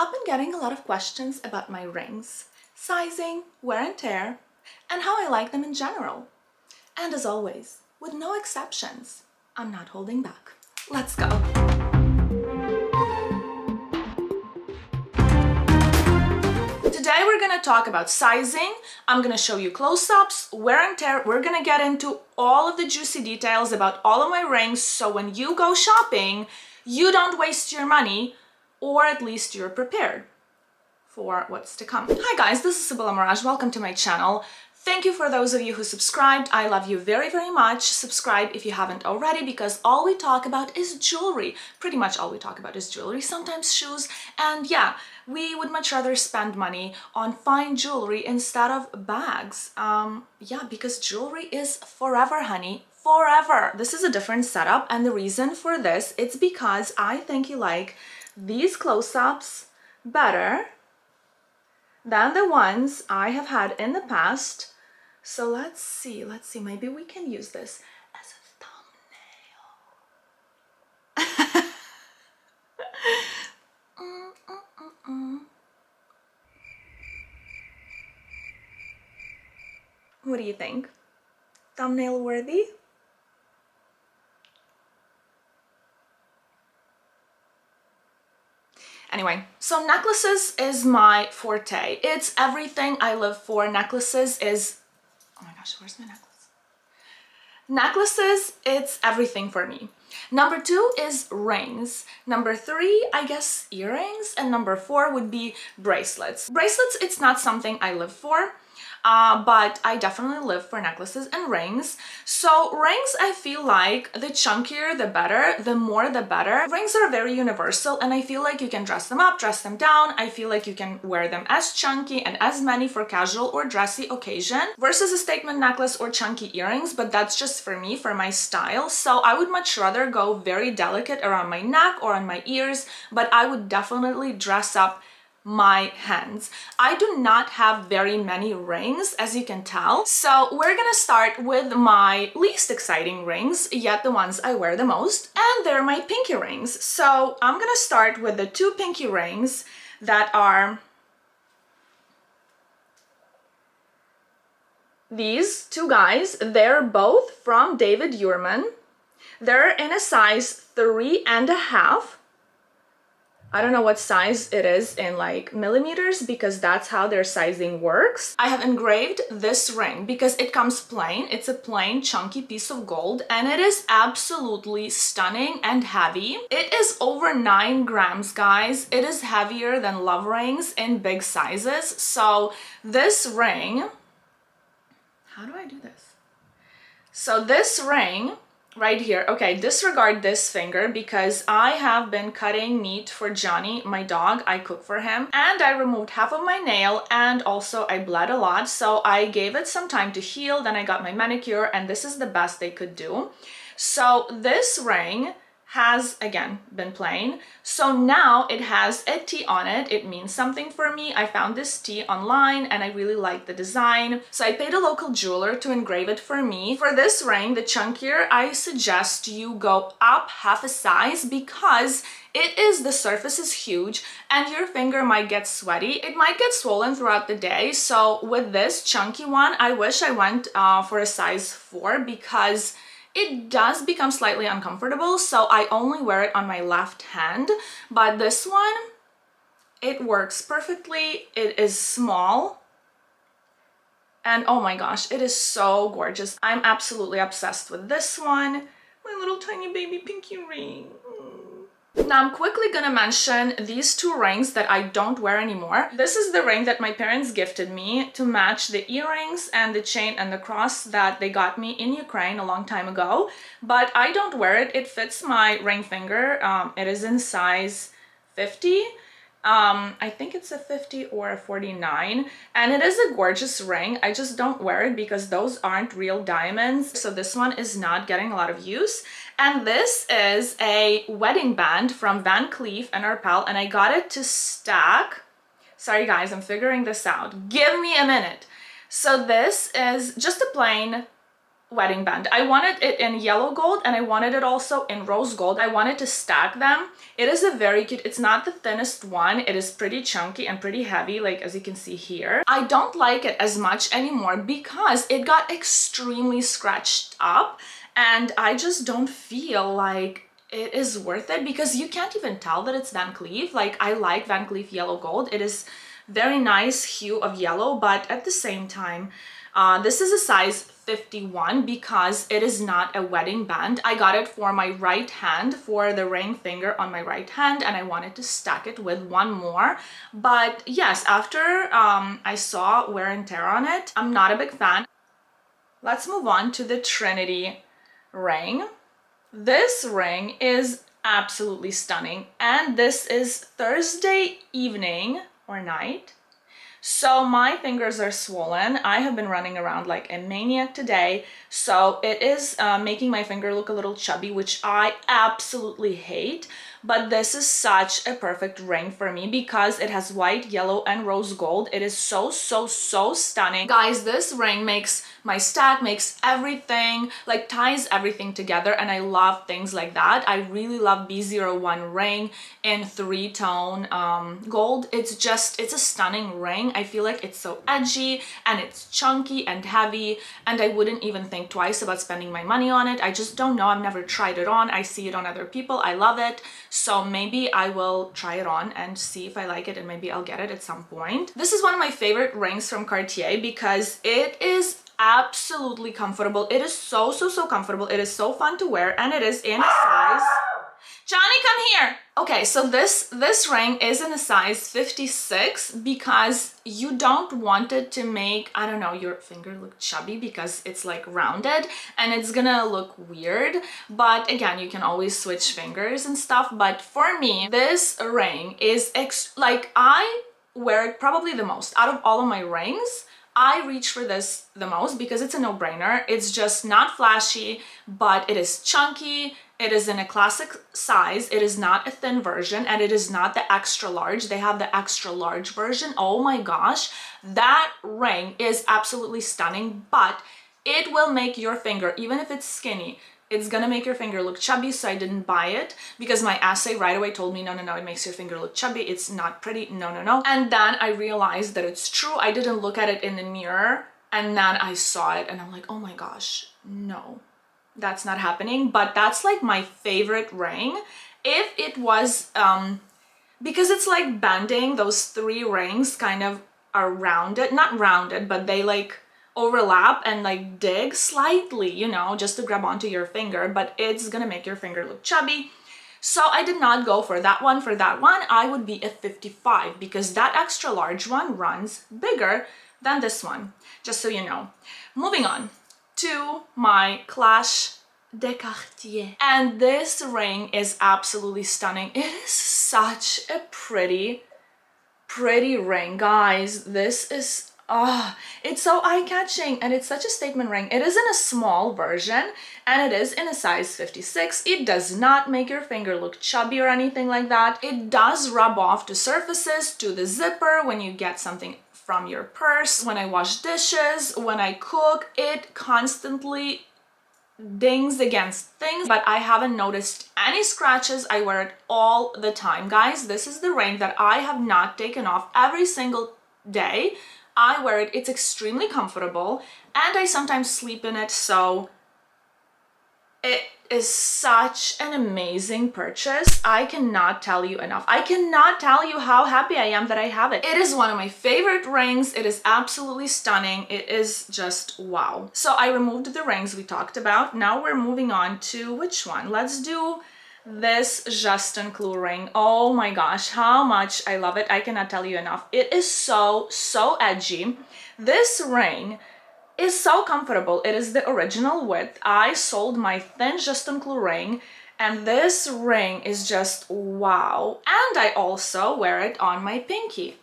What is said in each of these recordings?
I've been getting a lot of questions about my rings, sizing, wear and tear, and how I like them in general. And as always, with no exceptions, I'm not holding back. Let's go. Today we're gonna talk about sizing. I'm gonna show you close-ups, wear and tear. We're gonna get into all of the juicy details about all of my rings, so when you go shopping, you don't waste your money, or at least you're prepared for what's to come. Hi guys, this is Sibylla Mirage. Welcome to my channel. Thank you for those of you who subscribed. I love you very, very much. Subscribe if you haven't already, because all we talk about is jewelry. Pretty much all we talk about is jewelry, sometimes shoes. And yeah, we would much rather spend money on fine jewelry instead of bags. Yeah, because jewelry is forever, honey. Forever. This is a different setup, and the reason for this, it's because I think you like these close-ups better than the ones I have had in the past. So let's see, maybe we can use this as a thumbnail. What do you think? Thumbnail worthy? Anyway, so necklaces is my forte. It's everything I live for. Necklaces is, oh my gosh, where's my necklace? Necklaces, it's everything for me. Number 2 is rings. Number 3, I guess earrings. And number 4 would be bracelets. Bracelets, it's not something I live for. But I definitely live for necklaces and rings. So rings, I feel like the chunkier the better, the more the better. Rings are very universal, and I feel like you can dress them up, dress them down. I feel like you can wear them as chunky and as many for casual or dressy occasion versus a statement necklace or chunky earrings, but that's just for me, for my style. So I would much rather go very delicate around my neck or on my ears, but I would definitely dress up my hands. I do not have very many rings, as you can tell. So we're gonna start with my least exciting rings, yet the ones I wear the most, and they're my pinky rings. So I'm gonna start with the 2 pinky rings that are these 2 guys. They're both from David Yurman. They're in a size 3.5. I don't know what size it is in like millimeters, because that's how their sizing works. I have engraved this ring because it comes plain. It's a plain chunky piece of gold, and it is absolutely stunning and heavy. It is over 9 grams, guys. It is heavier than love rings in big sizes. So this ring, how do I do this? So this ring right here, okay, disregard this finger because I have been cutting meat for Johnny, my dog. I cook for him, and I removed half of my nail, and also I bled a lot, so I gave it some time to heal. Then I got my manicure, and this is the best they could do. So this ring has again been plain, so now it has a T on it. It means something for me. I found this T online and I really like the design, so I paid a local jeweler to engrave it for me. For this ring, the chunkier, I suggest you go up half a size, because the surface is huge and your finger might get sweaty. It might get swollen throughout the day. So with this chunky one, I wish I went for a size 4, because it does become slightly uncomfortable, so I only wear it on my left hand. But this one, it works perfectly. It is small, and oh my gosh, it is so gorgeous. I'm absolutely obsessed with this one. My little tiny baby pinky ring. Now I'm quickly gonna mention these 2 rings that I don't wear anymore. This is the ring that my parents gifted me to match the earrings and the chain and the cross that they got me in Ukraine a long time ago, but I don't wear it. It fits my ring finger. It is in size 50. I think it's a 50 or a 49, and it is a gorgeous ring. I just don't wear it because those aren't real diamonds, so this one is not getting a lot of use. And this is a wedding band from Cleef Arpels, and I got it to stack. Sorry guys, I'm figuring this out. Give me a minute. So this is just a plain wedding band. I wanted it in yellow gold and I wanted it also in rose gold. I wanted to stack them. It is a very cute, it's not the thinnest one. It is pretty chunky and pretty heavy, like as you can see here. I don't like it as much anymore because it got extremely scratched up and I just don't feel like it is worth it because you can't even tell that it's Van Cleef. Like I like Van Cleef yellow gold. It is very nice hue of yellow, but at the same time, this is a size 51 because it is not a wedding band. I got it for my right hand, for the ring finger on my right hand, and I wanted to stack it with one more. But yes, after I saw wear and tear on it, I'm not a big fan. Let's move on to the Trinity ring. This ring is absolutely stunning, and this is Thursday evening or night. So my fingers are swollen. I have been running around like a maniac today. So it is making my finger look a little chubby, which I absolutely hate. But this is such a perfect ring for me because it has white, yellow, and rose gold. It is so, so, so stunning. Guys, this ring makes my stack, makes everything, like ties everything together. And I love things like that. I really love B01 ring in 3-tone gold. It's a stunning ring. I feel like it's so edgy and it's chunky and heavy. And I wouldn't even think twice about spending my money on it. I just don't know. I've never tried it on. I see it on other people. I love it. So maybe I will try it on and see if I like it and maybe I'll get it at some point. This is one of my favorite rings from Cartier because it is absolutely comfortable. It is so, so, so comfortable. It is so fun to wear and it is in a size... Johnny, come here. Okay, so this ring is in a size 56 because you don't want it to make, I don't know, your finger look chubby because it's like rounded and it's gonna look weird. But again, you can always switch fingers and stuff. But for me, this ring is like I wear it probably the most out of all of my rings. I reach for this the most because it's a no-brainer. It's just not flashy, but it is chunky. It is in a classic size. It is not a thin version and it is not the extra large. They have the extra large version. Oh my gosh, that ring is absolutely stunning, but it will make your finger, even if it's skinny, it's gonna make your finger look chubby. So I didn't buy it because my assay right away told me, no, no, no, it makes your finger look chubby. It's not pretty. No, no, no. And then I realized that it's true. I didn't look at it in the mirror and then I saw it and I'm like, oh my gosh, no, that's not happening. But that's like my favorite ring. If it was, because it's like banding, those 3 rings kind of are rounded, not rounded, but they like overlap and like dig slightly, you know, just to grab onto your finger, but it's gonna make your finger look chubby. So I did not go for that one. For that one, I would be a 55 because that extra large one runs bigger than this one, just so you know. Moving on to my Clash de Cartier. And this ring is absolutely stunning. It is such a pretty ring, guys. This is it's so eye-catching and it's such a statement ring. It is in a small version and it is in a size 56. It does not make your finger look chubby or anything like that. It does rub off to surfaces, to the zipper when you get something from your purse, when I wash dishes, when I cook. It constantly dings against things, but I haven't noticed any scratches. I wear it all the time. Guys, this is the ring that I have not taken off every single day. I wear it. It's extremely comfortable and I sometimes sleep in it, so it is such an amazing purchase. I cannot tell you enough. I cannot tell you how happy I am that I have it. It is one of my favorite rings. It is absolutely stunning. It is just wow. So I removed the rings we talked about. Now we're moving on to which one? Let's do this Juste Clou ring. Oh my gosh, how much I love it. I cannot tell you enough. It is so, so edgy. This ring is so comfortable. It is the original width. I sold my thin Juste Clou ring and this ring is just wow. And I also wear it on my pinky.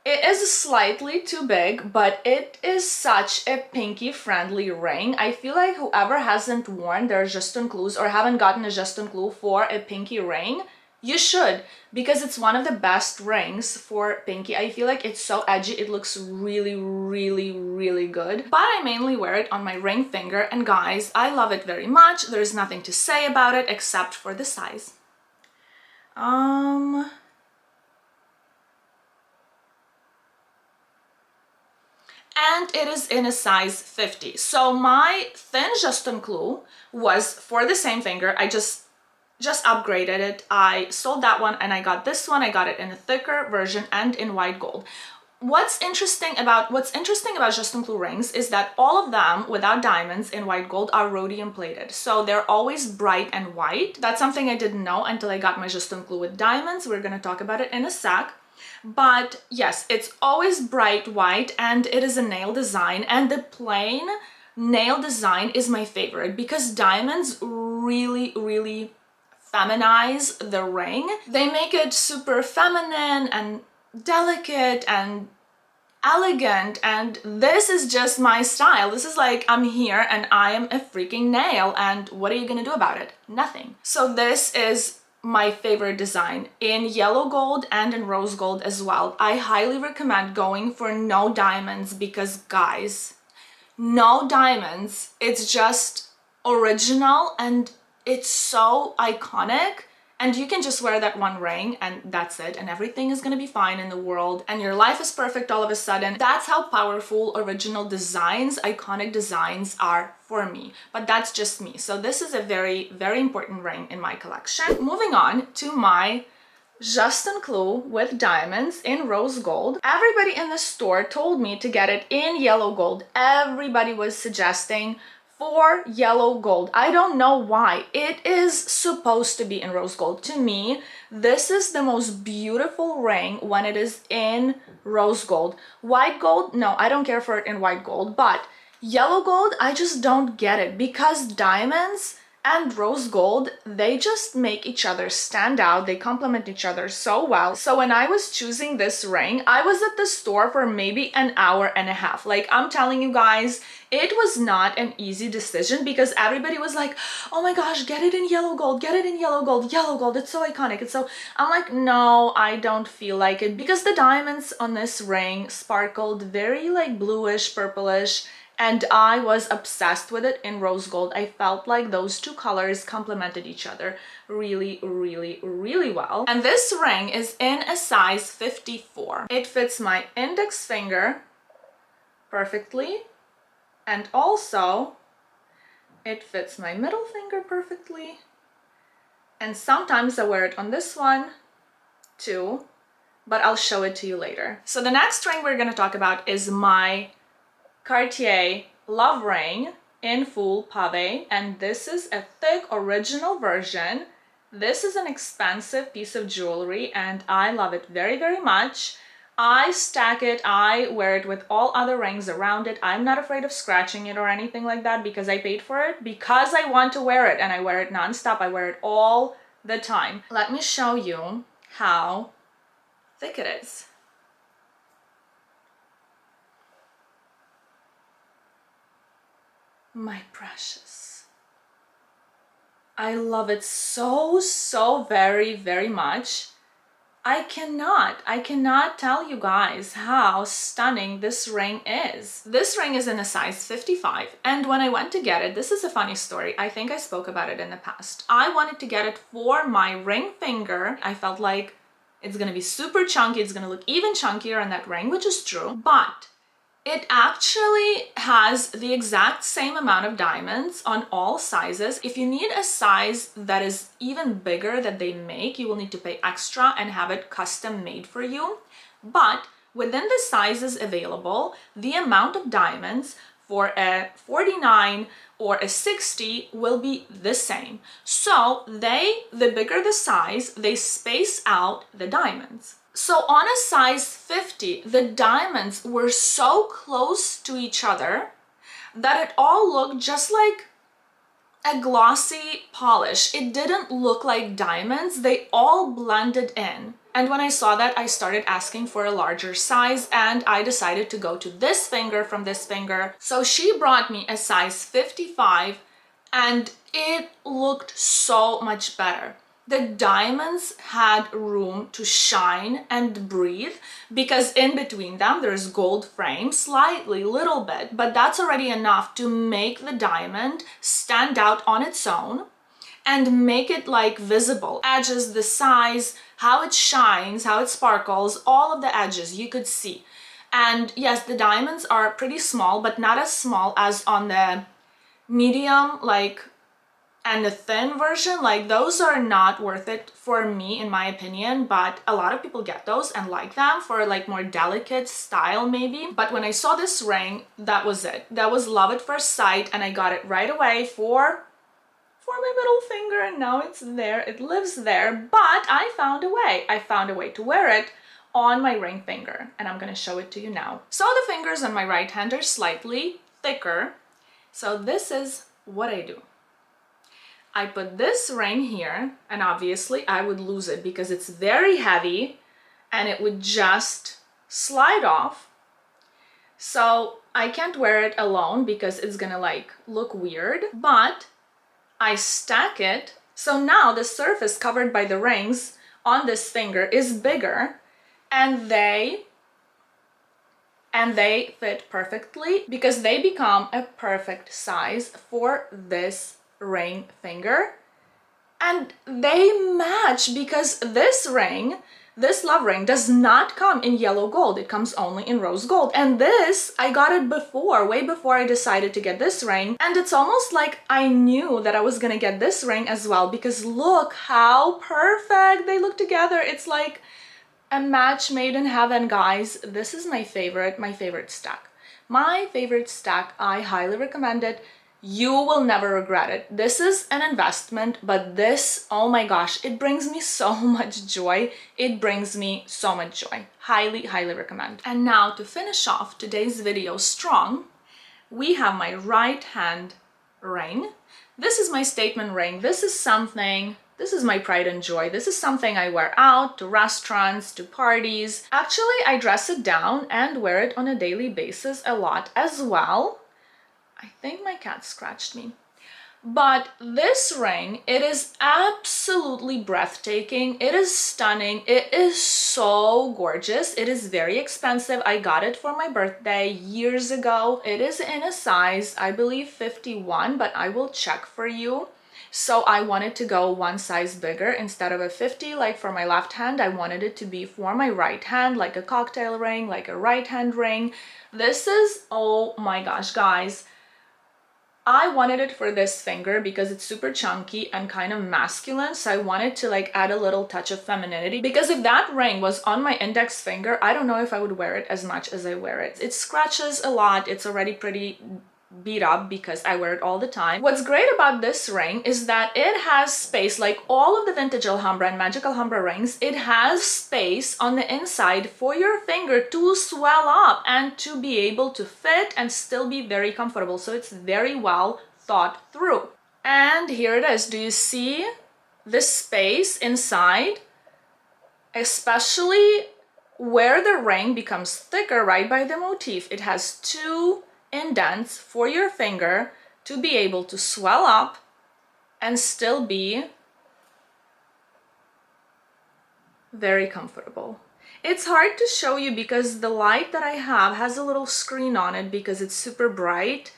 It is slightly too big, but it is such a pinky friendly ring. I feel like whoever hasn't worn their Juste Clous or haven't gotten a Juste Clou for a pinky ring, You should, because it's one of the best rings for pinky. I feel like it's so edgy, it looks really, really, really good. But I mainly wear it on my ring finger, and guys, I love it very much. There's nothing to say about it except for the size. And it is in a size 50. So my thin Juste Clou was for the same finger. I just upgraded it. I sold that one and I got this one. I got it in a thicker version and in white gold. What's interesting about Juste Clou rings is that all of them without diamonds in white gold are rhodium plated. So they're always bright and white. That's something I didn't know until I got my Juste Clou with diamonds. We're gonna talk about it in a sec. But yes, it's always bright white and it is a nail design, and the plain nail design is my favorite because diamonds really, really feminize the ring. They make it super feminine and delicate and elegant, and this is just my style. This is like, I'm here and I am a freaking nail, and what are you gonna do about it? Nothing. So this is my favorite design in yellow gold and in rose gold as well. I highly recommend going for no diamonds because guys, no diamonds, it's just original and it's so iconic, and you can just wear that one ring and that's it, and everything is gonna be fine in the world and your life is perfect all of a sudden. That's how powerful original designs, iconic designs are for me, but that's just me. So this is a very, very important ring in my collection. Moving on to my Juste Clou with diamonds in rose gold. Everybody in the store told me to get it in yellow gold. Everybody was suggesting for yellow gold. I don't know why. It is supposed to be in rose gold. To me, this is the most beautiful ring when it is in rose gold. White gold, no, I don't care for it in white gold, but yellow gold, I just don't get it because diamonds and rose gold, they just make each other stand out. They complement each other so well. So when I was choosing this ring, I was at the store for maybe an hour and a half. Like, I'm telling you guys, it was not an easy decision because everybody was like, oh my gosh, get it in yellow gold, get it in yellow gold, it's so iconic. It's so, I'm like, no, I don't feel like it, because the diamonds on this ring sparkled very like bluish, purplish, and I was obsessed with it in rose gold. I felt like those two colors complemented each other really, really, really well. And this ring is in a size 54. It fits my index finger perfectly, and also it fits my middle finger perfectly. And sometimes I wear it on this one too, but I'll show it to you later. So the next ring we're gonna talk about is my Cartier Love ring in full pave, and this is a thick original version. This is an expensive piece of jewelry and I love it very, very much. I stack it, I wear it with all other rings around it. I'm not afraid of scratching it or anything like that because I paid for it, because I want to wear it, and I wear it non-stop. I wear it all the time. Let me show you how thick it is. My precious. I love it so, so very, very much. I cannot tell you guys how stunning this ring is. This ring is in a size 55, and when I went to get it, this is a funny story. I think I spoke about it in the past. I wanted to get it for my ring finger. I felt like it's gonna be super chunky, it's gonna look even chunkier on that ring, which is true, but it actually has the exact same amount of diamonds on all sizes. If you need a size that is even bigger that they make, you will need to pay extra and have it custom made for you. But within the sizes available, the amount of diamonds for a 49 or a 60 will be the same. So the bigger the size, they space out the diamonds. So on a size 50, the diamonds were so close to each other that it all looked just like a glossy polish. It didn't look like diamonds, they all blended in. And when I saw that, I started asking for a larger size, and I decided to go to this finger from this finger. So she brought me a size 55 and it looked so much better. The diamonds had room to shine and breathe because in between them there's gold frame, slightly, little bit, but that's already enough to make the diamond stand out on its own and make it like visible. Edges, the size, how it shines, how it sparkles, all of the edges you could see. And yes, the diamonds are pretty small, but not as small as on the medium, like, and the thin version. Like, those are not worth it for me, in my opinion, but a lot of people get those and like them for like more delicate style maybe. But when I saw this ring, that was it. That was love at first sight, and I got it right away for my middle finger, and now it's there, it lives there. But I found a way. I found a way to wear it on my ring finger, and I'm gonna show it to you now. So the fingers on my right hand are slightly thicker. So this is what I do. I put this ring here, and obviously I would lose it because it's very heavy and it would just slide off. So I can't wear it alone because it's gonna like look weird, but I stack it. So now the surface covered by the rings on this finger is bigger, and they fit perfectly because they become a perfect size for this ring finger, and they match because this ring, this love ring, does not come in yellow gold. It comes only in rose gold. And this, I got it before, way before I decided to get this ring. And it's almost like I knew that I was gonna get this ring as well, because look how perfect they look together. It's like a match made in heaven, guys. This is my favorite stack. My favorite stack. I highly recommend it. You will never regret it. This is an investment, but this, oh my gosh, it brings me so much joy. It brings me so much joy. Highly, highly recommend. And now to finish off today's video strong, we have my right hand ring. This is my statement ring. This is my pride and joy. This is something I wear out to restaurants, to parties. Actually, I dress it down and wear it on a daily basis a lot as well. I think my cat scratched me. But this ring, it is absolutely breathtaking. It is stunning. It is so gorgeous. It is very expensive. I got it for my birthday years ago. It is in a size, I believe 51, but I will check for you. So I wanted to go one size bigger. Instead of a 50 like for my left hand, I wanted it to be for my right hand, like a cocktail ring, like a right hand ring. This is, oh my gosh, guys. I wanted it for this finger because it's super chunky and kind of masculine, so I wanted to like add a little touch of femininity, because if that ring was on my index finger, I don't know if I would wear it as much as I wear it. It scratches a lot. It's already pretty beat up because I wear it all the time. What's great about this ring is that it has space, like all of the vintage Alhambra and magic Alhambra rings, it has space on the inside for your finger to swell up and to be able to fit and still be very comfortable. So it's very well thought through. And here it is. Do you see this space inside? Especially where the ring becomes thicker, right by the motif. It has two indents for your finger to be able to swell up and still be very comfortable. It's hard to show you because the light that I have has a little screen on it because it's super bright,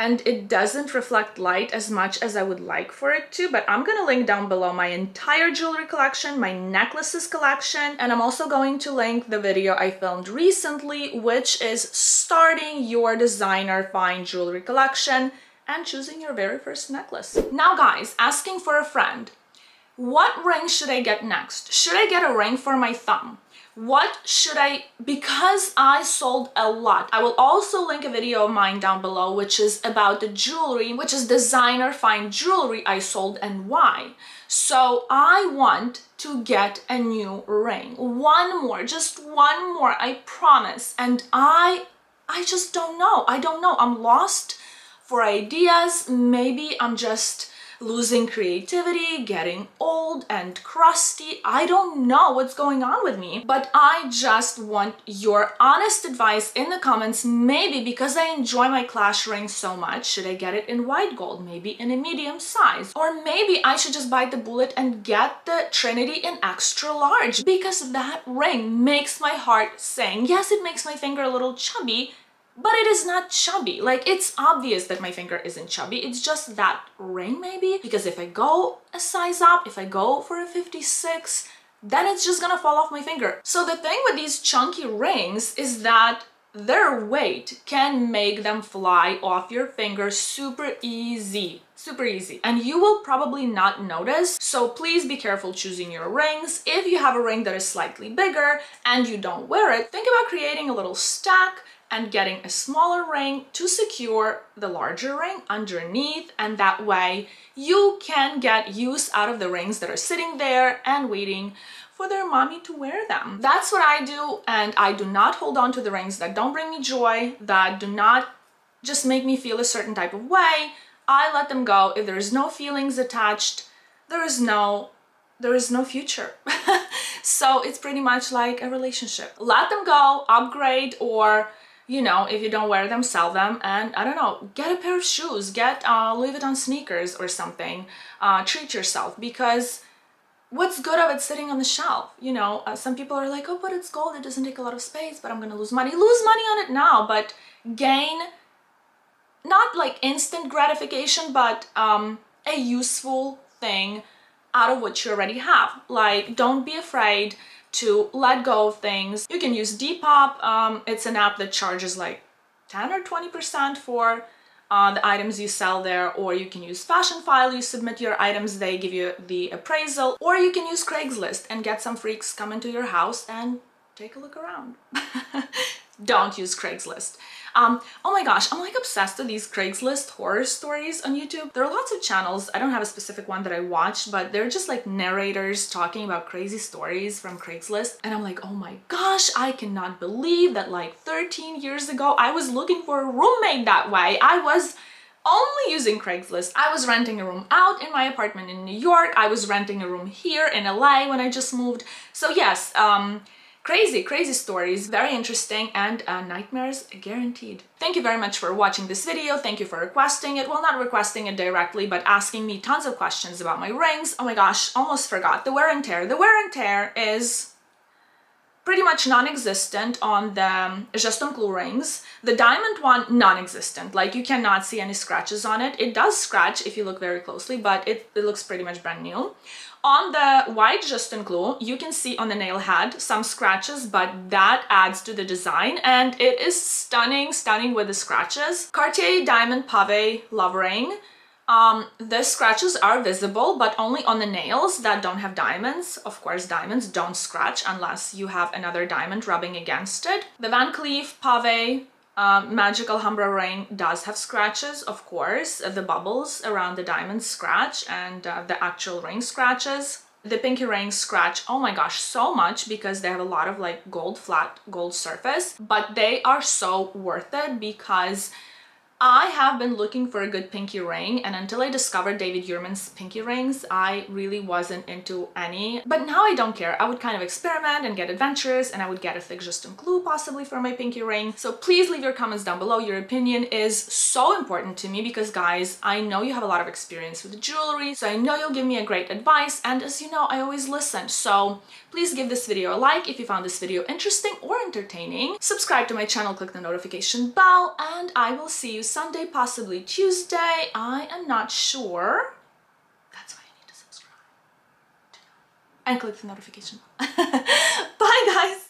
and it doesn't reflect light as much as I would like for it to, but I'm gonna link down below my entire jewelry collection, my necklaces collection, and I'm also going to link the video I filmed recently, which is starting your designer fine jewelry collection and choosing your very first necklace. Now guys, asking for a friend, what ring should I get next? Should I get a ring for my thumb? What should I, because I sold a lot. I will also link a video of mine down below, which is about the jewelry, which is designer fine jewelry I sold and why. So I want to get a new ring. One more, just one more, I promise. And I just don't know. I don't know. I'm lost for ideas. Maybe I'm just losing creativity, getting old and crusty. I don't know what's going on with me, but I just want your honest advice in the comments. Maybe because I enjoy my clash ring so much, should I get it in white gold, maybe in a medium size? Or maybe I should just bite the bullet and get the Trinity in extra large, because that ring makes my heart sing. Yes, it makes my finger a little chubby, but it is not chubby. Like, it's obvious that my finger isn't chubby. It's just that ring maybe, because if I go a size up, if I go for a 56, then it's just gonna fall off my finger. So the thing with these chunky rings is that their weight can make them fly off your finger super easy. Super easy. And you will probably not notice. So please be careful choosing your rings. If you have a ring that is slightly bigger and you don't wear it, think about creating a little stack and getting a smaller ring to secure the larger ring underneath, and that way you can get use out of the rings that are sitting there and waiting for their mommy to wear them. That's what I do, and I do not hold on to the rings that don't bring me joy, that do not just make me feel a certain type of way. I let them go. If there is no feelings attached, there is no future. So it's pretty much like a relationship. Let them go, upgrade, or you know, if you don't wear them, sell them, and I don't know, get a pair of shoes, get Louis Vuitton sneakers or something. Treat yourself, because what's good of it sitting on the shelf? You know, some people are like, oh, but it's gold, it doesn't take a lot of space, but I'm gonna lose money. Lose money on it now, but gain not like instant gratification, but a useful thing out of what you already have. Like, don't be afraid to let go of things. You can use Depop. It's an app that charges like 10 or 20% for the items you sell there, or you can use Fashion File. You submit your items, they give you the appraisal, or you can use Craigslist and get some freaks come into your house and take a look around. Don't use Craigslist. Oh my gosh, I'm like obsessed with these Craigslist horror stories on YouTube. There are lots of channels. I don't have a specific one that I watch, but they're just like narrators talking about crazy stories from Craigslist. And I'm like, oh my gosh, I cannot believe that like 13 years ago, I was looking for a roommate that way. I was only using Craigslist. I was renting a room out in my apartment in New York. I was renting a room here in LA when I just moved. So yes, crazy stories, very interesting, and nightmares guaranteed. Thank you very much for watching this video. Thank you for requesting it. Well, not requesting it directly, but asking me tons of questions about my rings. Oh my gosh, almost forgot. The wear and tear. The wear and tear is pretty much non-existent on the Juste Clou rings. The diamond one, non-existent. Like, you cannot see any scratches on it. It does scratch if you look very closely, but it looks pretty much brand new. On the white Juste Clou, you can see on the nail head some scratches, but that adds to the design, and it is stunning with the scratches. Cartier Diamond Pave Love Ring. The scratches are visible, but only on the nails that don't have diamonds. Of course, diamonds don't scratch unless you have another diamond rubbing against it. The Van Cleef Pave Magic Alhambra ring does have scratches, of course. The bubbles around the diamonds scratch, and the actual ring scratches. The pinky rings scratch, oh my gosh, so much, because they have a lot of like flat gold surface, but they are so worth it, because I have been looking for a good pinky ring, and until I discovered David Yurman's pinky rings, I really wasn't into any. But now I don't care. I would kind of experiment and get adventurous, and I would get a thick Juste Clou possibly for my pinky ring. So please leave your comments down below. Your opinion is so important to me, because guys, I know you have a lot of experience with jewelry, so I know you'll give me a great advice, and as you know, I always listen. So please give this video a like if you found this video interesting or entertaining. Subscribe to my channel, click the notification bell, and I will see you Sunday, possibly Tuesday. I am not sure. That's why you need to subscribe and click the notification bell. Bye guys!